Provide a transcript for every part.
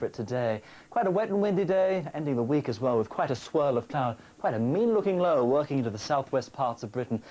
for it today. Quite a wet and windy day, ending the week as well with quite a swirl of cloud, quite a mean-looking low working into the southwest parts of Britain.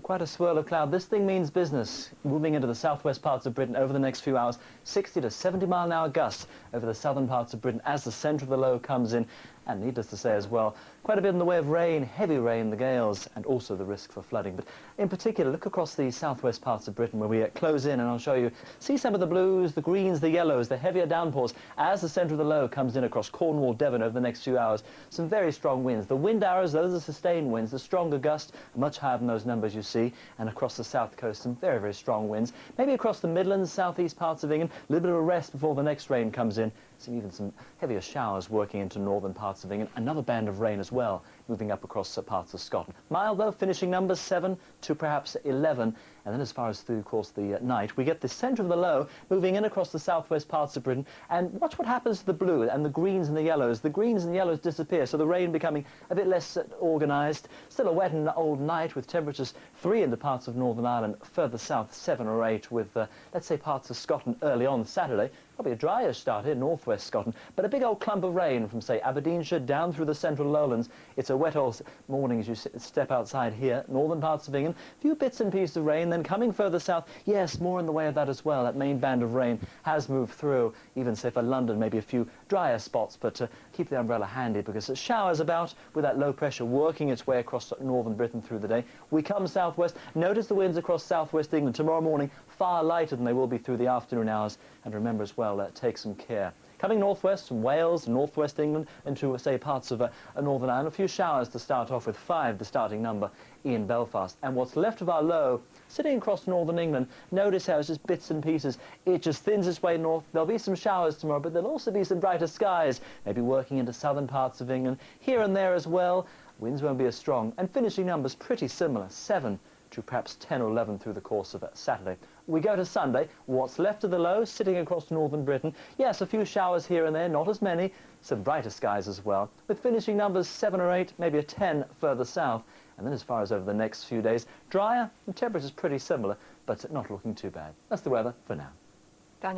Quite a swirl of cloud. This thing means business. Moving into the southwest parts of Britain over the next few hours, 60 to 70 mile an hour gusts over the southern parts of Britain as the centre of the low comes in. And needless to say as well, quite a bit in the way of rain, heavy rain, the gales, and also the risk for flooding. But in particular, look across the southwest parts of Britain where we close in, and I'll show you. See some of the blues, the greens, the yellows, the heavier downpours as the centre of the low comes in across Cornwall, Devon over the next few hours. Some very strong winds. The wind arrows, those are sustained winds. The stronger gusts, much higher than those numbers you see. And across the south coast, some very, very strong winds. Maybe across the Midlands, southeast parts of England, a little bit of a rest before the next rain comes in. Even some heavier showers working into northern parts of England. Another band of rain as well, moving up across parts of Scotland. Mild though, finishing numbers 7 to perhaps 11. And then as far as through, of course, the night, we get the centre of the low moving in across the southwest parts of Britain. And watch what happens to the blue and the greens and the yellows. The greens and yellows disappear, so the rain becoming a bit less organised. Still a wet and old night with temperatures 3 in the parts of Northern Ireland, further south 7 or 8 with, let's say, parts of Scotland early on Saturday. Probably a drier start here in northwest Scotland, but a big old clump of rain from, say, Aberdeenshire down through the central lowlands. It's a wet old morning as you step outside here, northern parts of England. A few bits and pieces of rain, then coming further south, yes, more in the way of that as well. That main band of rain has moved through, even, say, for London, maybe a few drier spots, but keep the umbrella handy because it showers about with that low pressure working its way across northern Britain through the day. We come southwest. Notice the winds across southwest England tomorrow morning, far lighter than they will be through the afternoon hours. And remember as well, take some care. Coming northwest from Wales, northwest England, into, say, parts of Northern Ireland, a few showers to start off with, 5 the starting number in Belfast. And what's left of our low, sitting across northern England, notice how it's just bits and pieces. It just thins its way north. There'll be some showers tomorrow, but there'll also be some brighter skies, maybe working into southern parts of England, here and there as well. Winds won't be as strong, and finishing numbers pretty similar, 7 to perhaps 10 or 11 through the course of Saturday. We go to Sunday. What's left of the low, sitting across northern Britain. Yes, a few showers here and there, not as many. Some brighter skies as well, with finishing numbers 7 or 8, maybe a 10 further south. And then as far as over the next few days, drier, and temperatures pretty similar, but not looking too bad. That's the weather for now.